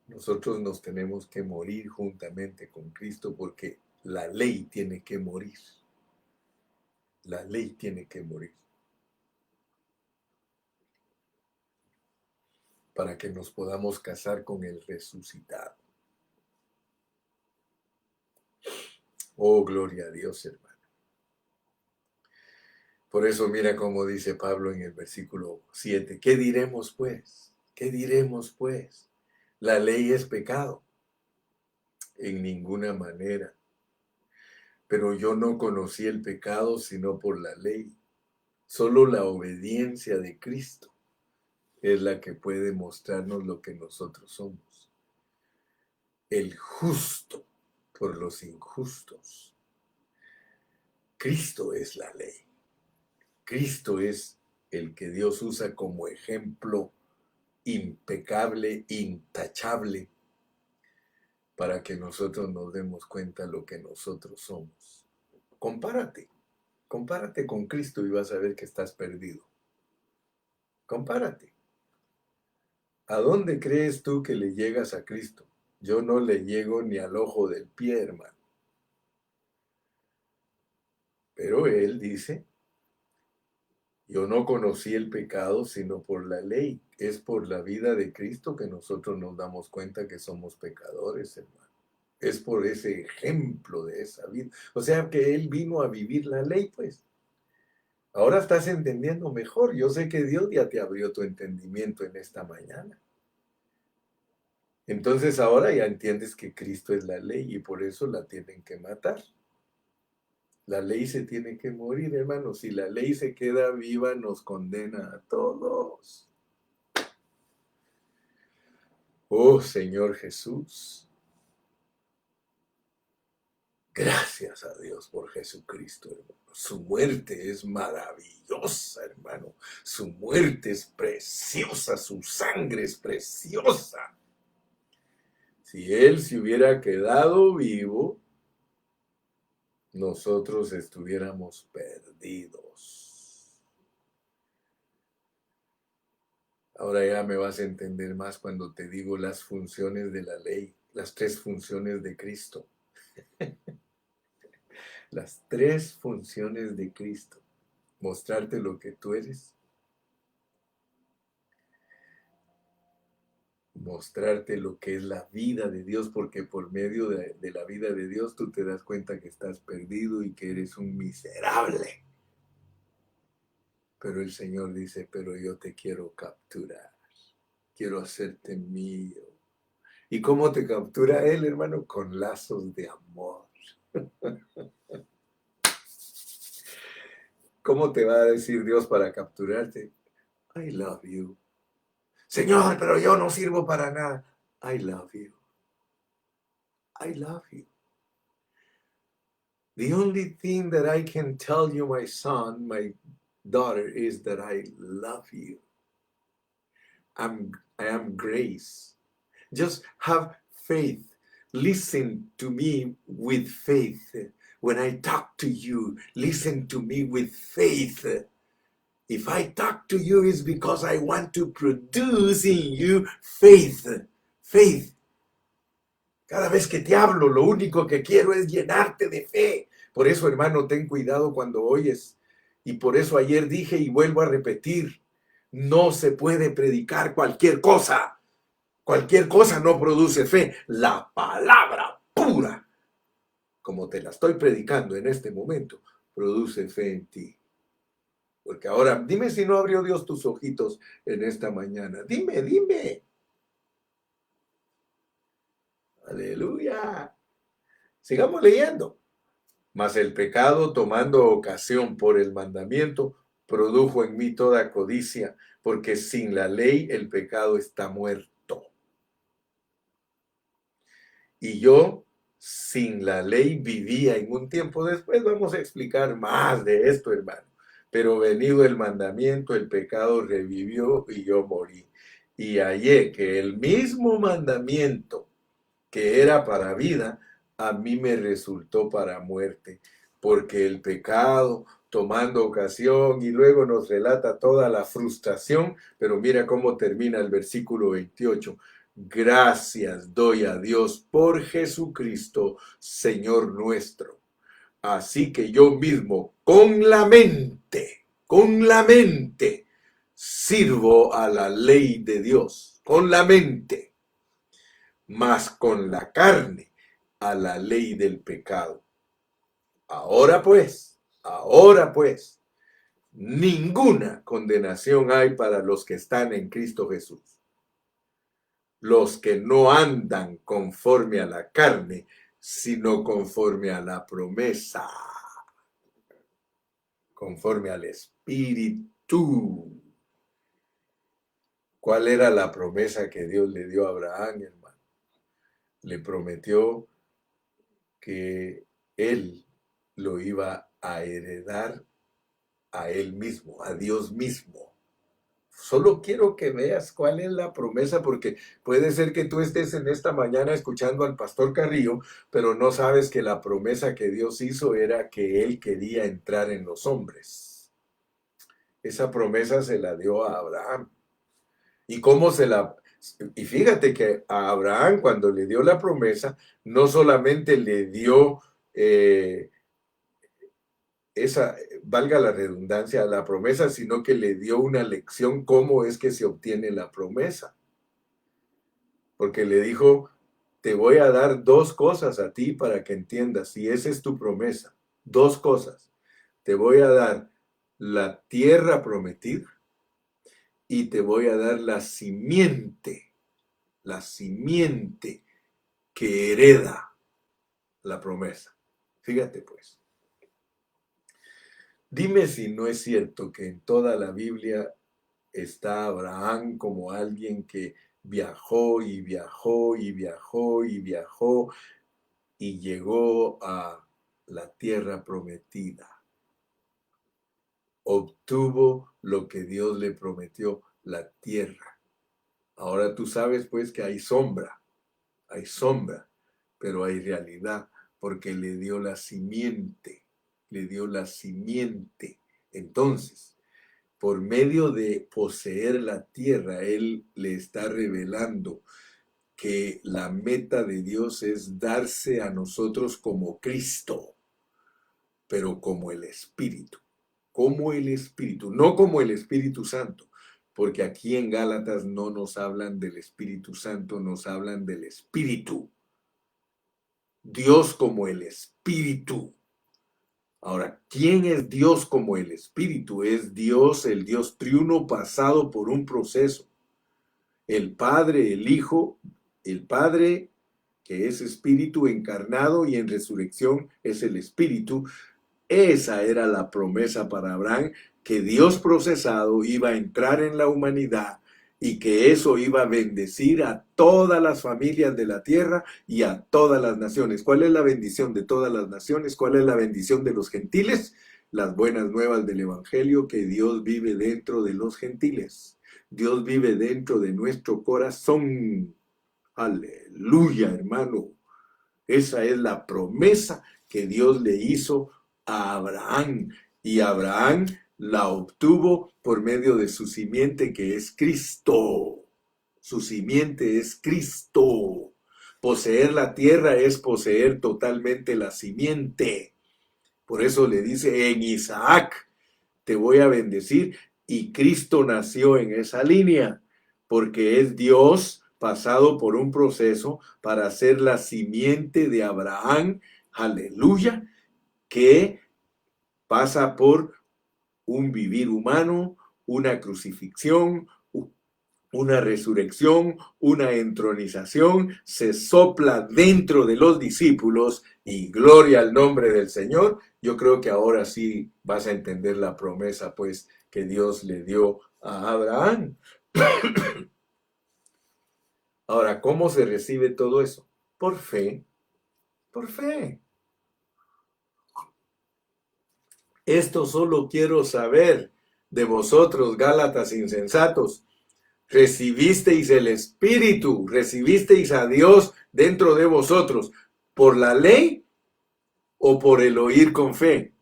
Nosotros nos tenemos que morir juntamente con Cristo porque la ley tiene que morir. La ley tiene que morir para que nos podamos casar con el resucitado. Oh, gloria a Dios, hermano. Por eso mira cómo dice Pablo en el versículo 7. ¿Qué diremos pues? ¿Qué diremos pues? ¿La ley es pecado? En ninguna manera. Pero yo no conocí el pecado sino por la ley. Solo la obediencia de Cristo es la que puede mostrarnos lo que nosotros somos. El justo por los injustos. Cristo es la ley. Cristo es el que Dios usa como ejemplo impecable, intachable, para que nosotros nos demos cuenta lo que nosotros somos. Compárate con Cristo y vas a ver que estás perdido. Compárate. ¿A dónde crees tú que le llegas a Cristo? Yo no le llego ni al ojo del pie, hermano. Pero Él dice, yo no conocí el pecado sino por la ley. Es por la vida de Cristo que nosotros nos damos cuenta que somos pecadores, hermano. Es por ese ejemplo de esa vida. O sea que Él vino a vivir la ley, pues. Ahora estás entendiendo mejor. Yo sé que Dios ya te abrió tu entendimiento en esta mañana. Entonces ahora ya entiendes que Cristo es la ley y por eso la tienen que matar. La ley se tiene que morir, hermano. Si la ley se queda viva, nos condena a todos. Oh Señor Jesús. Gracias a Dios por Jesucristo, hermano. Su muerte es maravillosa, hermano. Su muerte es preciosa, su sangre es preciosa. Si Él se hubiera quedado vivo, nosotros estuviéramos perdidos. Ahora ya me vas a entender más cuando te digo las funciones de la ley, las 3 funciones de Cristo. Las 3 funciones de Cristo. Mostrarte lo que tú eres, mostrarte lo que es la vida de Dios, porque por medio de la vida de Dios tú te das cuenta que estás perdido y que eres un miserable. Pero el Señor dice, pero yo te quiero capturar, quiero hacerte mío. ¿Y cómo te captura Él, hermano? Con lazos de amor. ¿Cómo te va a decir Dios para capturarte? I love you. Señor, pero yo no sirvo para nada. I love you. I love you. The only thing that I can tell you, my son, my daughter, is that I love you. I am grace. Just have faith. Listen to me with faith. When I talk to you, listen to me with faith. If I talk to you, it's because I want to produce in you faith. Faith. Cada vez que te hablo, lo único que quiero es llenarte de fe. Por eso, hermano, ten cuidado cuando oyes. Y por eso ayer dije y vuelvo a repetir, no se puede predicar cualquier cosa. Cualquier cosa no produce fe. La palabra pura, como te la estoy predicando en este momento, produce fe en ti. Porque ahora, dime si no abrió Dios tus ojitos en esta mañana. Dime. Aleluya. Sigamos leyendo. Mas el pecado, tomando ocasión por el mandamiento, produjo en mí toda codicia, porque sin la ley el pecado está muerto. Y yo sin la ley vivía en un tiempo. Después vamos a explicar más de esto, hermano. Pero venido el mandamiento, el pecado revivió y yo morí. Y hallé que el mismo mandamiento que era para vida, a mí me resultó para muerte, porque el pecado, tomando ocasión, y luego nos relata toda la frustración, pero mira cómo termina el versículo 28. Gracias doy a Dios por Jesucristo, Señor nuestro. Así que yo mismo, con la mente, sirvo a la ley de Dios, con la mente, mas con la carne a la ley del pecado. Ahora pues, ninguna condenación hay para los que están en Cristo Jesús. Los que no andan conforme a la carne, sino conforme a la promesa, conforme al Espíritu. ¿Cuál era la promesa que Dios le dio a Abraham, hermano? Le prometió que él lo iba a heredar a él mismo, a Dios mismo. Solo quiero que veas cuál es la promesa, porque puede ser que tú estés en esta mañana escuchando al pastor Carrillo, pero no sabes que la promesa que Dios hizo era que él quería entrar en los hombres. Esa promesa se la dio a Abraham. ¿Y cómo se la...? Y fíjate que a Abraham, cuando le dio la promesa, no solamente le dio esa, valga la redundancia, la promesa, sino que le dio una lección cómo es que se obtiene la promesa. Porque le dijo, te voy a dar 2 cosas a ti para que entiendas, y esa es tu promesa. 2 cosas. Te voy a dar la tierra prometida y te voy a dar la simiente que hereda la promesa. Fíjate pues. Dime si no es cierto que en toda la Biblia está Abraham como alguien que viajó y llegó a la tierra prometida. Obtuvo lo que Dios le prometió, la tierra. Ahora tú sabes pues que hay sombra, pero hay realidad, porque le dio la simiente, Entonces, por medio de poseer la tierra, Él le está revelando que la meta de Dios es darse a nosotros como Cristo, pero como el Espíritu, no como el Espíritu Santo, porque aquí en Gálatas no nos hablan del Espíritu Santo, nos hablan del Espíritu. Dios como el Espíritu. Ahora, ¿quién es Dios como el Espíritu? Es Dios, el Dios triuno pasado por un proceso. El Padre, el Hijo, el Padre que es Espíritu encarnado y en resurrección es el Espíritu. Esa era la promesa para Abraham, que Dios procesado iba a entrar en la humanidad y que eso iba a bendecir a todas las familias de la tierra y a todas las naciones. ¿Cuál es la bendición de todas las naciones? ¿Cuál es la bendición de los gentiles? Las buenas nuevas del Evangelio, que Dios vive dentro de los gentiles. Dios vive dentro de nuestro corazón. Aleluya, hermano. Esa es la promesa que Dios le hizo a Abraham, y Abraham la obtuvo por medio de su simiente, que es Cristo. Su simiente es Cristo. Poseer la tierra es poseer totalmente la simiente. Por eso le dice: en Isaac te voy a bendecir, y Cristo nació en esa línea, porque es Dios pasado por un proceso para ser la simiente de Abraham, aleluya, que pasa por un vivir humano, una crucifixión, una resurrección, una entronización, se sopla dentro de los discípulos, y gloria al nombre del Señor. Yo creo que ahora sí vas a entender la promesa, pues, que Dios le dio a Abraham. Ahora, ¿cómo se recibe todo eso? Por fe, por fe. Esto solo quiero saber de vosotros, Gálatas insensatos. Recibisteis el Espíritu, recibisteis a Dios dentro de vosotros, ¿por la ley o por el oír con fe?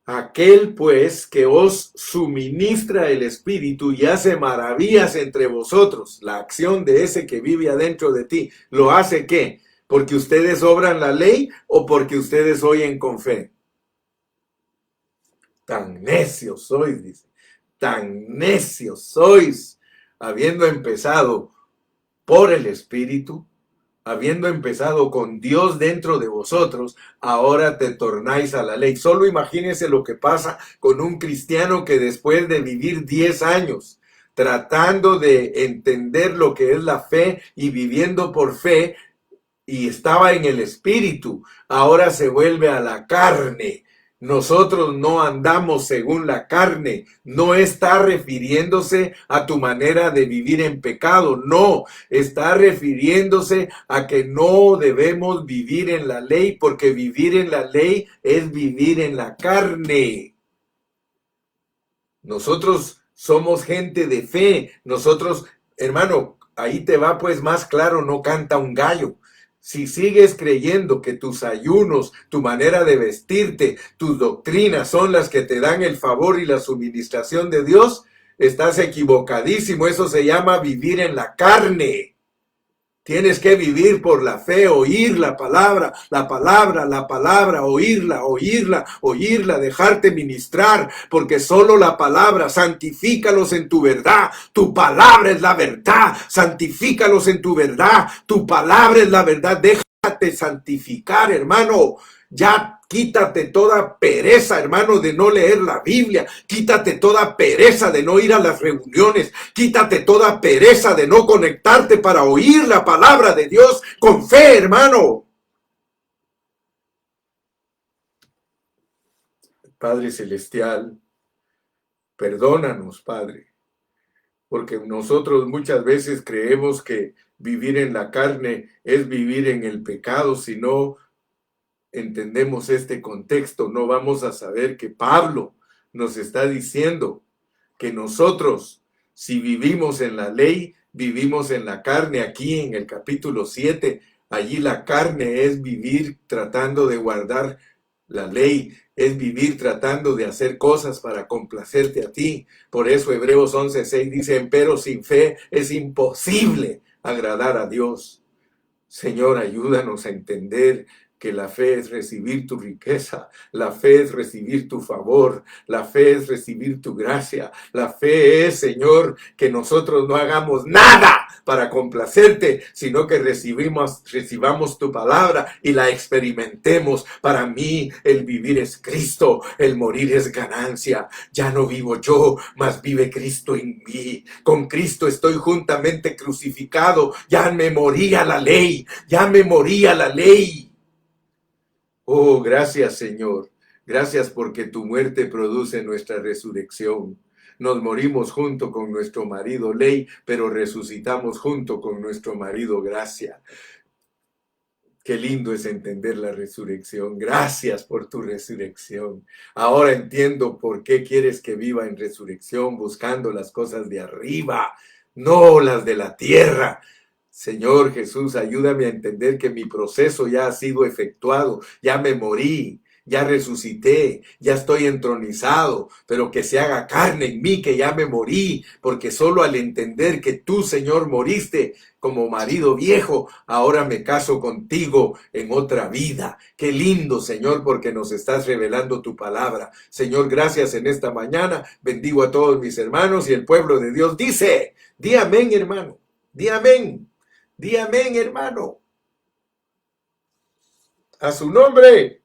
Aquel pues que os suministra el Espíritu y hace maravillas entre vosotros, la acción de ese que vive adentro de ti, ¿lo hace qué? ¿Porque ustedes obran la ley o porque ustedes oyen con fe? Tan necios sois, dice. Tan necios sois, habiendo empezado por el Espíritu, habiendo empezado con Dios dentro de vosotros, ahora te tornáis a la ley. Solo imagínense lo que pasa con un cristiano que después de vivir 10 años tratando de entender lo que es la fe y viviendo por fe, y estaba en el Espíritu, ahora se vuelve a la carne. Nosotros no andamos según la carne. No está refiriéndose a tu manera de vivir en pecado. No, está refiriéndose a que no debemos vivir en la ley, porque vivir en la ley es vivir en la carne. Nosotros somos gente de fe. Nosotros, hermano, ahí te va pues más claro, no canta un gallo. Si sigues creyendo que tus ayunos, tu manera de vestirte, tus doctrinas son las que te dan el favor y la suministración de Dios, estás equivocadísimo. Eso se llama vivir en la carne. Tienes que vivir por la fe, oír la palabra, oírla, dejarte ministrar, porque solo la palabra, santifícalos en tu verdad, tu palabra es la verdad, santifícalos en tu verdad, tu palabra es la verdad, déjate santificar, hermano. Ya quítate toda pereza, hermano, de no leer la Biblia. Quítate toda pereza de no ir a las reuniones. Quítate toda pereza de no conectarte para oír la palabra de Dios con fe, hermano. Padre Celestial, perdónanos, Padre, porque nosotros muchas veces creemos que vivir en la carne es vivir en el pecado, sino entendemos este contexto, no vamos a saber que Pablo nos está diciendo que nosotros, si vivimos en la ley, vivimos en la carne. Aquí en el capítulo 7, allí la carne es vivir tratando de guardar la ley, es vivir tratando de hacer cosas para complacerte a ti. Por eso Hebreos 11:6 dice, empero sin fe es imposible agradar a Dios. Señor, ayúdanos a entender que la fe es recibir tu riqueza, la fe es recibir tu favor, la fe es recibir tu gracia, la fe es, Señor, que nosotros no hagamos nada para complacerte, sino que recibamos tu palabra y la experimentemos. Para mí el vivir es Cristo, el morir es ganancia. Ya no vivo yo, mas vive Cristo en mí. Con Cristo estoy juntamente crucificado. Ya me moría la ley, ya me moría la ley. Oh, gracias, Señor. Gracias porque tu muerte produce nuestra resurrección. Nos morimos junto con nuestro marido ley, pero resucitamos junto con nuestro marido gracia. Qué lindo es entender la resurrección. Gracias por tu resurrección. Ahora entiendo por qué quieres que viva en resurrección, buscando las cosas de arriba, no las de la tierra. Señor Jesús, ayúdame a entender que mi proceso ya ha sido efectuado, ya me morí, ya resucité, ya estoy entronizado, pero que se haga carne en mí, que ya me morí, porque solo al entender que tú, Señor, moriste como marido viejo, ahora me caso contigo en otra vida. Qué lindo, Señor, porque nos estás revelando tu palabra. Señor, gracias en esta mañana, bendigo a todos mis hermanos y el pueblo de Dios dice, di amén, hermano, di amén. Di amén, hermano. A su nombre.